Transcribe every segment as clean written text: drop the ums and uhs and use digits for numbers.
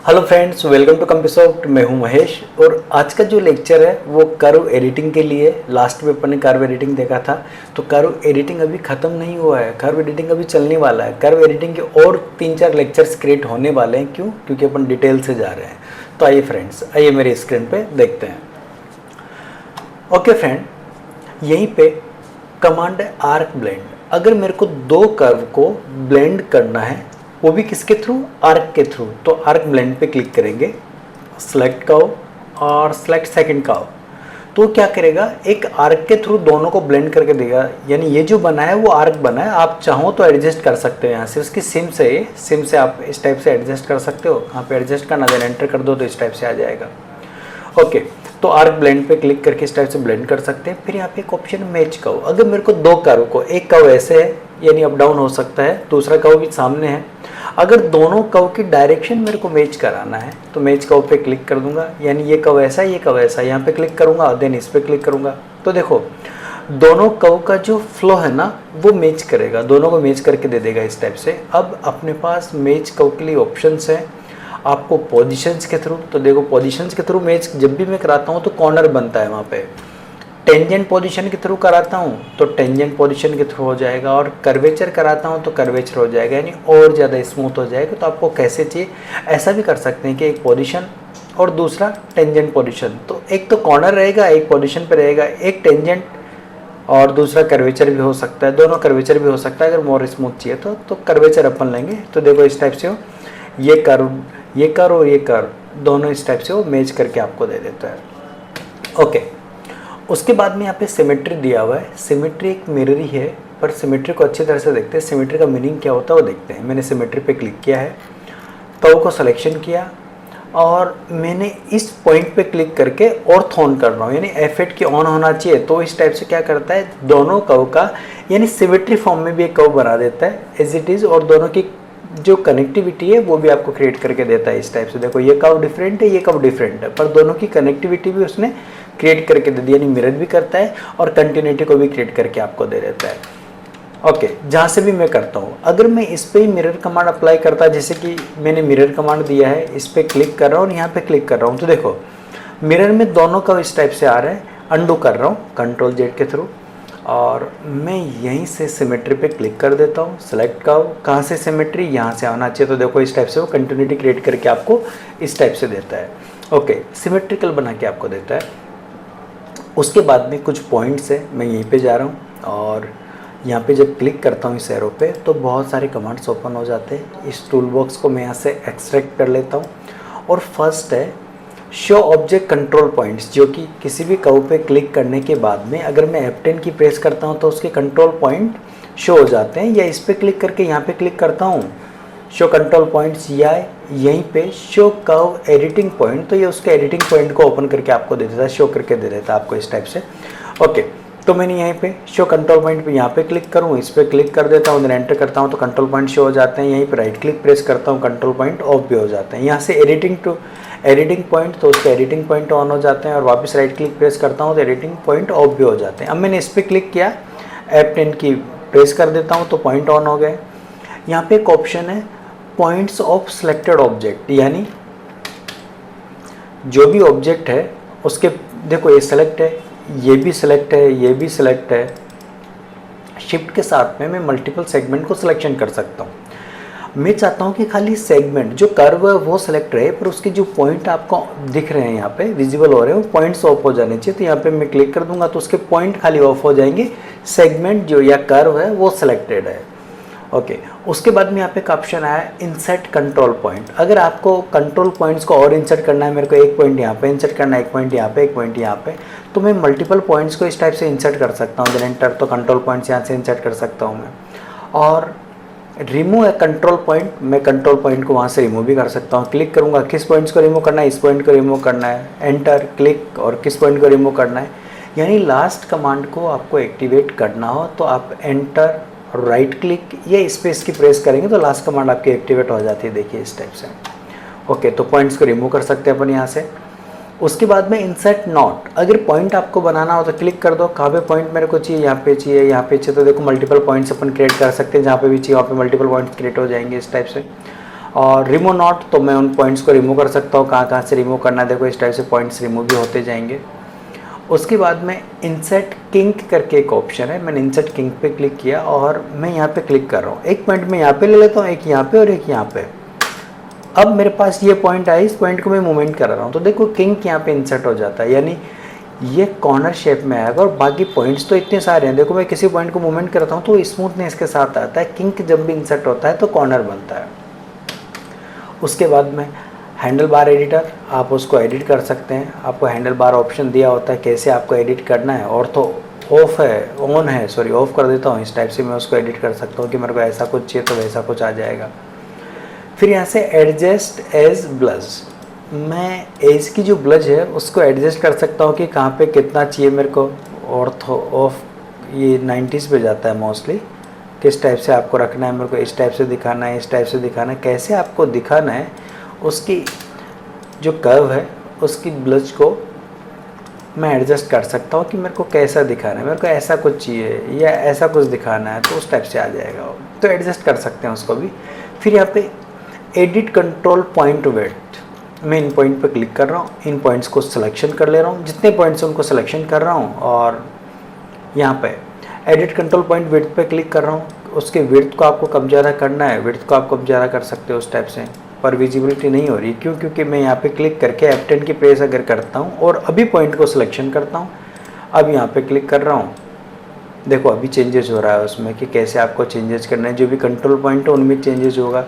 Hello friends, welcome to Compusoft. मैं हूं महेश और आज का जो लेक्चर है वो कर्व एडिटिंग के लिए। लास्ट में अपन ने कर्व एडिटिंग देखा था, तो कर्व एडिटिंग अभी ख़त्म नहीं हुआ है, कर्व एडिटिंग अभी चलने वाला है। कर्व एडिटिंग के और 3-4 लेक्चर्स क्रिएट होने वाले हैं। क्यों? क्योंकि अपन डिटेल से जा रहे हैं। तो आइए फ्रेंड्स, आइए मेरे स्क्रीन पर देखते हैं। ओके फ्रेंड, यहीं पर कमांड है आर्क ब्लेंड। अगर मेरे को दो कर्व को ब्लेंड करना है, वो भी किसके थ्रू? आर्क के थ्रू। तो आर्क ब्लेंड पे क्लिक करेंगे, सेलेक्ट कर्व और सेलेक्ट सेकंड कर्व। तो क्या करेगा, एक आर्क के थ्रू दोनों को ब्लेंड करके देगा। यानी ये जो बना है वो आर्क बना है। आप चाहो तो एडजस्ट कर सकते हो यहाँ से, उसकी सिम से आप इस टाइप से एडजस्ट कर सकते हो। यहाँ पे एडजस्ट करना, देन एंटर कर दो तो इस टाइप से आ जाएगा। ओके, तो आर्क ब्लेंड पे क्लिक करके इस टाइप से ब्लेंड कर सकते हैं। फिर यहाँ पे एक ऑप्शन मैच कर्व। अगर मेरे को दो कर्व को, एक कर्व ऐसे है यानी अप डाउन हो सकता है, दूसरा कर्व भी सामने है, अगर दोनों कर्व की डायरेक्शन मेरे को मैच कराना है तो मैच कर्व पे क्लिक कर दूंगा। यानी ये कर्व ऐसा है, ये कर्व ऐसा है, यहाँ पे क्लिक करूंगा और देन इस पे क्लिक करूंगा। तो देखो दोनों कर्व का जो फ्लो है ना वो मैच करेगा, दोनों को मैच करके दे देगा इस टाइप से। अब अपने पास मैच कर्व के लिए ऑप्शंस है। आपको पोजीशंस के थ्रू, तो देखो पोजीशंस के थ्रू मैच जब भी मैं कराता हूँ तो कॉर्नर बनता है वहाँ पे। टेंजेंट पोजीशन के थ्रू कराता हूँ तो टेंजेंट पोजीशन के थ्रू हो जाएगा, और कर्वेचर कराता हूँ तो कर्वेचर हो जाएगा, यानी और ज़्यादा स्मूथ हो जाएगा। तो आपको कैसे चाहिए ऐसा भी कर सकते हैं कि एक पोजीशन और दूसरा टेंजेंट पोजीशन। तो एक तो कॉर्नर रहेगा, एक पोजीशन पे रहेगा, एक टेंजेंट और दूसरा कर्वेचर भी हो सकता है, दोनों कर्वेचर भी हो सकता है। अगर मोर स्मूथ चाहिए तो कर्वेचर अपन लेंगे। तो देखो इस टाइप से हो, ये कर्व और ये कर्व दोनों इस टाइप से वो मैच करके आपको दे देता है। ओके, उसके बाद में यहाँ पे सिमेट्री दिया हुआ है। सिमेट्री एक मिरर ही है, पर सिमेट्री को अच्छी तरह से देखते हैं। सिमेट्री का मीनिंग क्या होता है वो देखते हैं। मैंने सिमेट्री पे क्लिक किया है, कर्व को सिलेक्शन किया और मैंने इस पॉइंट पे क्लिक करके ऑर्थ ऑन कर रहा हूँ, यानी F8 की ऑन होना चाहिए। तो इस टाइप से क्या करता है, दोनों कर्व का यानी सिमेट्री फॉर्म में भी एक कर्व बना देता है एज इट इज़, और दोनों की जो कनेक्टिविटी है वो भी आपको क्रिएट करके देता है इस टाइप से। देखो ये कर्व डिफरेंट है, ये कर्व डिफरेंट है, पर दोनों की कनेक्टिविटी भी उसने क्रिएट करके दे दी, यानी मिरर भी करता है और कंटिन्यूटी को भी क्रिएट करके आपको दे देता है। ओके, जहाँ से भी मैं करता हूँ, अगर मैं इस पर ही मिरर कमांड अप्लाई करता, जैसे कि मैंने मिरर कमांड दिया है, इस पर क्लिक कर रहा हूँ और यहाँ पे क्लिक कर रहा हूँ, तो देखो मिरर में दोनों का इस टाइप से आ रहा है। अंडू कर रहा हूँ Ctrl+Z के थ्रू, और मैं यहीं से सिमेट्री पे क्लिक कर देता हूँ। सेलेक्ट कर्व, कहाँ से सिमेट्री, यहाँ से आना चाहिए। तो देखो इस टाइप से वो कंटिन्यूटी क्रिएट करके आपको इस टाइप से देता है। ओके, सिमेट्रिकल बना के आपको देता है। उसके बाद में कुछ पॉइंट्स है, मैं यहीं पे जा रहा हूँ और यहाँ पे जब क्लिक करता हूँ इस एरो पे तो बहुत सारे कमांड्स ओपन हो जाते हैं। इस टूल बॉक्स को मैं यहाँ से एक्सट्रैक्ट कर लेता हूँ, और फर्स्ट है शो ऑब्जेक्ट कंट्रोल पॉइंट्स, जो कि किसी भी कर्व पे क्लिक करने के बाद में अगर मैं F10 की प्रेस करता हूँ तो उसके कंट्रोल पॉइंट शो हो जाते हैं। या इस पर क्लिक करके यहाँ पे क्लिक करता हूँ शो कंट्रोल पॉइंट्स, या यहीं पे शो कर्व एडिटिंग पॉइंट, तो ये उसके एडिटिंग पॉइंट को ओपन करके आपको दे देता है, शो करके दे देता है आपको इस टाइप से। ओके, तो मैंने यहीं पे शो कंट्रोल पॉइंट पे यहाँ पे क्लिक करूँ, इस पर क्लिक कर देता हूँ, देन एंटर करता हूँ तो कंट्रोल पॉइंट शो हो जाते हैं। यहीं पे राइट क्लिक प्रेस करता हूँ, कंट्रोल पॉइंट ऑफ भी हो जाते हैं। यहाँ से एडिटिंग पॉइंट, तो उसके एडिटिंग पॉइंट ऑन हो जाते हैं, और वापस राइट क्लिक प्रेस करता हूँ तो एडिटिंग पॉइंट ऑफ भी हो जाते हैं। अब मैंने इस पर क्लिक किया, F10 की प्रेस कर देता हूँ तो पॉइंट ऑन हो गए। यहाँ पे एक ऑप्शन है पॉइंट्स ऑफ सिलेक्टेड ऑब्जेक्ट, यानी जो भी ऑब्जेक्ट है उसके, देखो ये सेलेक्ट है, ये भी सिलेक्ट है, ये भी सिलेक्ट है। शिफ्ट के साथ में मैं मल्टीपल सेगमेंट को सिलेक्शन कर सकता हूँ। मैं चाहता हूँ कि खाली सेगमेंट जो कर्व है वो सिलेक्ट रहे, पर उसके जो पॉइंट आपको दिख रहे हैं यहाँ पे विजिबल हो रहे हैं वो पॉइंट्स ऑफ हो जाने चाहिए। तो यहाँ पे मैं क्लिक कर दूंगा तो उसके पॉइंट खाली ऑफ हो जाएंगे, सेगमेंट जो या कर्व है वो सिलेक्टेड है। ओके, उसके बाद में यहाँ पे एक ऑप्शन आया इंसर्ट कंट्रोल पॉइंट। अगर आपको कंट्रोल पॉइंट्स को और इंसर्ट करना है, मेरे को एक पॉइंट यहाँ पे इंसर्ट करना है, एक पॉइंट यहाँ पे, एक पॉइंट यहाँ पे, तो मैं मल्टीपल पॉइंट्स को इस टाइप से इंसर्ट कर सकता हूँ। देन एंटर, तो कंट्रोल पॉइंट्स यहाँ से इंसर्ट कर सकता हूँ मैं। और रिमूव ए कंट्रोल पॉइंट, मैं कंट्रोल पॉइंट को वहाँ से रिमूव भी कर सकता हूँ। क्लिक करूँगा, किस पॉइंट्स को रिमूव करना है, इस पॉइंट को रिमूव करना है, एंटर क्लिक, और किस पॉइंट को रिमूव करना है। यानी लास्ट कमांड को आपको एक्टिवेट करना हो तो आप एंटर, राइट क्लिक या स्पेस की प्रेस करेंगे तो लास्ट कमांड आपकी एक्टिवेट हो जाती है। देखिए इस टाइप से। ओके, तो पॉइंट्स को रिमूव कर सकते हैं अपन यहाँ से। उसके बाद में इंसर्ट नोट, अगर पॉइंट आपको बनाना हो तो क्लिक कर दो, कहाँ पे पॉइंट मेरे को चाहिए, यहाँ पे चाहिए, यहाँ पे चाहिए, तो देखो मल्टीपल पॉइंट्स अपन क्रिएट कर सकते हैं। जहाँ पे भी चाहिए वहाँ पे मल्टीपल पॉइंट्स क्रिएट हो जाएंगे इस टाइप से। और रिमूव नॉट, तो मैं उन पॉइंट्स को रिमूव कर सकता हूँ, कहाँ कहाँ से रिमूव करना है। देखो इस टाइप से पॉइंट्स रिमूव भी होते जाएंगे। उसके बाद में इंसर्ट किंक करके एक ऑप्शन है, मैंने इंसर्ट किंक पे क्लिक किया और मैं यहाँ पे क्लिक कर रहा हूँ। एक पॉइंट मैं यहाँ पे ले लेता हूँ, एक यहाँ पे और एक यहाँ पे। अब मेरे पास ये पॉइंट आई, इस पॉइंट को मैं मूवमेंट कर रहा हूँ तो देखो किंक यहाँ पे इंसर्ट हो जाता है, यानी ये कॉर्नर शेप में आएगा। और बाकी पॉइंट्स तो इतने सारे हैं, देखो मैं किसी पॉइंट को मूवमेंट करता हूँ तो स्मूथनेस के साथ आता है। किंक जब भी इंसर्ट होता है तो कॉर्नर बनता है। उसके बाद में हैंडल बार एडिटर, आप उसको एडिट कर सकते हैं। आपको हैंडल बार ऑप्शन दिया होता है कैसे आपको एडिट करना है। और तो ऑफ है, ऑन है, सॉरी ऑफ कर देता हूँ। इस टाइप से मैं उसको एडिट कर सकता हूँ कि मेरे को ऐसा कुछ चाहिए तो वैसा कुछ आ जाएगा। फिर यहाँ से एडजस्ट एज ब्लज, मैं एज की जो ब्लज है उसको एडजस्ट कर सकता हूँ कि कहाँ पे कितना चाहिए मेरे को। ऑर्थो ऑफ ये 90s पे जाता है मोस्टली। किस टाइप से आपको रखना है, मेरे को इस टाइप से दिखाना है, इस टाइप से दिखाना है, कैसे आपको दिखाना है उसकी जो कर्व है उसकी ब्लज को मैं एडजस्ट कर सकता हूँ कि मेरे को कैसा दिखाना है। मेरे को ऐसा कुछ चाहिए या ऐसा कुछ दिखाना है तो उस टाइप से आ जाएगा वो, तो एडजस्ट कर सकते हैं उसको भी। फिर यहाँ पे एडिट कंट्रोल पॉइंट विड्थ, मैं इन पॉइंट पे क्लिक कर रहा हूँ, इन पॉइंट्स को सिलेक्शन कर ले रहा हूँ, जितने पॉइंट्स उनको सिलेक्शन कर रहा हूँ और यहाँ पे एडिट कंट्रोल पॉइंट विड्थ पे क्लिक कर रहा हूँ। उसके विड्थ को आपको कम ज़्यादा करना है, विड्थ को आप कम ज़्यादा कर सकते हो उस टाइप से, पर विजिबिलिटी नहीं हो रही। क्यों? क्योंकि मैं यहाँ पे क्लिक करके F10 की प्रेस अगर करता हूँ और अभी पॉइंट को सिलेक्शन करता हूँ, अब यहाँ पे क्लिक कर रहा हूँ, देखो अभी चेंजेस हो रहा है उसमें कि कैसे आपको चेंजेस करना है। जो भी कंट्रोल पॉइंट है उनमें चेंजेस होगा।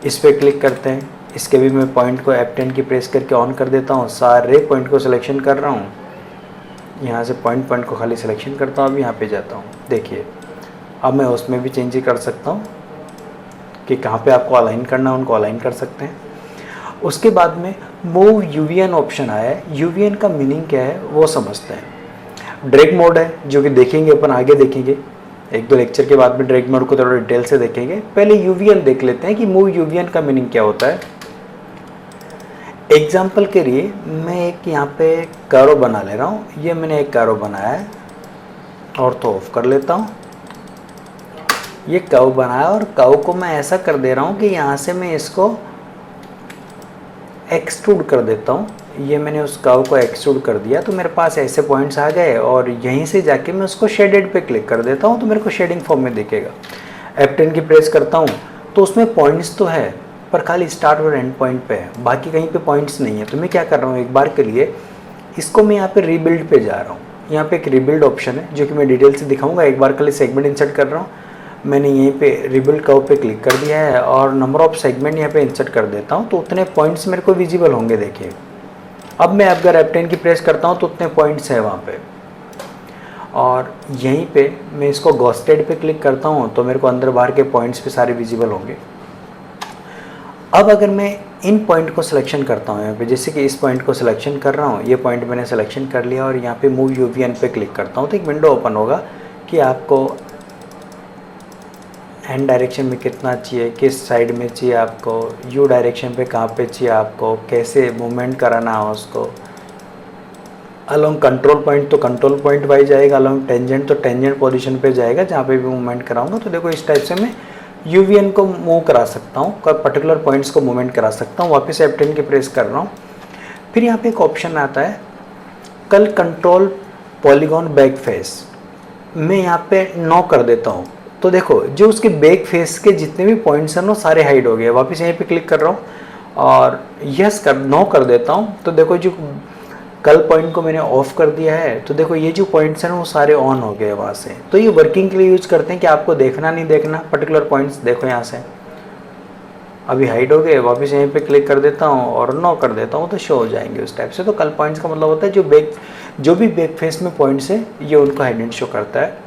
इस पर क्लिक करते हैं, इसके भी मैं पॉइंट को F10 की प्रेस करके ऑन कर देता हूँ। सारे पॉइंट को सिलेक्शन कर रहा हूँ, यहाँ से पॉइंट को खाली सिलेक्शन करता हूँ। अब यहाँ पे जाता हूँ, देखिए अब मैं उसमें भी चेंज कर सकता हूँ कि कहाँ पे आपको अलाइन करना है, उनको अलाइन कर सकते हैं। उसके बाद में मूव यूवीएन ऑप्शन आया है। यूवीएन का मीनिंग क्या है वो समझते हैं। ड्रैग मोड है जो कि देखेंगे अपन, आगे देखेंगे एक दो लेक्चर के बाद में ड्रैग मोड को थोड़ा डिटेल से देखेंगे। पहले यूवीएन देख लेते हैं कि मूव यूवीएन का मीनिंग क्या होता है। एग्जाम्पल के लिए मैं एक यहाँ पे कारो बना ले रहा हूँ। ये मैंने एक कारो बनाया है और तो ऑफ कर लेता हूँ। ये कर्व बनाया और कर्व को मैं ऐसा कर दे रहा हूँ कि यहाँ से मैं इसको एक्सट्रूड कर देता हूँ। ये मैंने उस कर्व को एक्सट्रूड कर दिया तो मेरे पास ऐसे पॉइंट्स आ गए और यहीं से जाके मैं उसको शेडेड पे क्लिक कर देता हूँ तो मेरे को शेडिंग फॉर्म में दिखेगा। F10 की प्रेस करता हूँ तो उसमें पॉइंट्स तो है पर खाली स्टार्ट और एंड पॉइंट पे है, बाकी कहीं पे पॉइंट्स नहीं है। तो मैं क्या कर रहा हूँ, एक बार के लिए इसको मैं यहाँ पे रीबिल्ड पे जा रहा हूँ। यहाँ पे एक रीबिल्ड ऑप्शन है जो कि मैं डिटेल से दिखाऊंगा। एक बार के लिए सेगमेंट इंसर्ट कर रहा हूँ, मैंने यहीं पे रिबिल्ड कर्व पे क्लिक कर दिया है और नंबर ऑफ सेगमेंट यहाँ पे इंसर्ट कर देता हूँ तो उतने पॉइंट्स मेरे को विजिबल होंगे। देखिए अब मैं अगर F10 की प्रेस करता हूँ तो उतने पॉइंट्स है वहाँ पे। और यहीं पे मैं इसको घोस्टेड पे क्लिक करता हूँ तो मेरे को अंदर बाहर के पॉइंट्स पे सारे विजिबल होंगे। अब अगर मैं इन पॉइंट को सिलेक्शन करता हूँ यहाँ पे, जैसे कि इस पॉइंट को सिलेक्शन कर रहा हूँ, ये पॉइंट मैंने सिलेक्शन कर लिया और यहाँ पे मूव यूवीएन पे क्लिक करता हूँ तो एक विंडो ओपन होगा कि आपको एंड डायरेक्शन में कितना चाहिए, किस साइड में चाहिए आपको, यू डायरेक्शन पे कहाँ पे चाहिए आपको, कैसे मूवमेंट कराना है उसको। अलोंग कंट्रोल पॉइंट तो कंट्रोल पॉइंट वाइज जाएगा, अलोंग टेंजेंट तो टेंजेंट पोजीशन पे जाएगा जहाँ पे भी मूवमेंट कराऊंगा। तो देखो इस टाइप से मैं यूवीएन को मूव करा सकता हूँ, पर्टिकुलर पॉइंट्स को मूवमेंट करा सकता हूँ। वापस F10 की प्रेस कर रहा हूँ। फिर यहाँ पे एक ऑप्शन आता है कल कंट्रोल पॉलीगॉन बैक फेस, मैं यहाँ पे नो कर देता हूँ तो देखो जो उसके बैक फेस के जितने भी पॉइंट्स हैं ना सारे हाइड हो गए। वापस यहीं पे क्लिक कर रहा हूँ और यस कर नो कर देता हूँ तो देखो जो कल पॉइंट को मैंने ऑफ कर दिया है तो देखो ये जो पॉइंट्स हैं वो सारे ऑन हो गए वहाँ से। तो ये वर्किंग के लिए यूज करते हैं कि आपको देखना नहीं देखना पर्टिकुलर पॉइंट्स। देखो यहाँ से अभी हाइड हो गए, वापस यहीं पे क्लिक कर देता हूँ और नो कर देता हूँ तो शो हो जाएंगे उस टाइप से। तो कल पॉइंट्स का मतलब होता है जो भी बैक फेस में पॉइंट्स है ये उनको हाइड एंड शो करता है।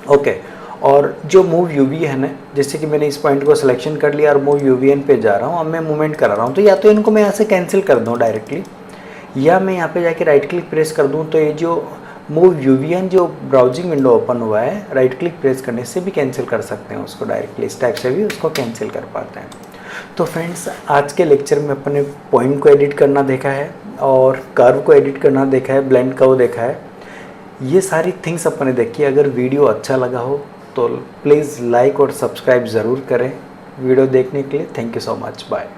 ओके, और जो मूव यूवीएन है, जैसे कि मैंने इस पॉइंट को सिलेक्शन कर लिया और मूव यूवीएन पे जा रहा हूँ, अब मैं मूवमेंट करा रहा हूँ तो या तो इनको मैं यहाँ से कैंसिल कर दूँ डायरेक्टली, या मैं यहाँ पे जाके राइट क्लिक प्रेस कर दूँ तो ये जो मूव यूवीएन जो ब्राउजिंग विंडो ओपन हुआ है राइट क्लिक प्रेस करने से भी कैंसिल कर सकते हैं उसको डायरेक्टली। इस टाइप से भी उसको कैंसिल कर पाते हैं। तो फ्रेंड्स आज के लेक्चर में अपने पॉइंट को एडिट करना देखा है और कर्व को एडिट करना देखा है, ब्लेंड कर्व देखा है, ये सारी थिंग्स अपने देखी। अगर वीडियो अच्छा लगा हो तो प्लीज़ लाइक और सब्सक्राइब ज़रूर करें वीडियो देखने के लिए thank you so much, bye.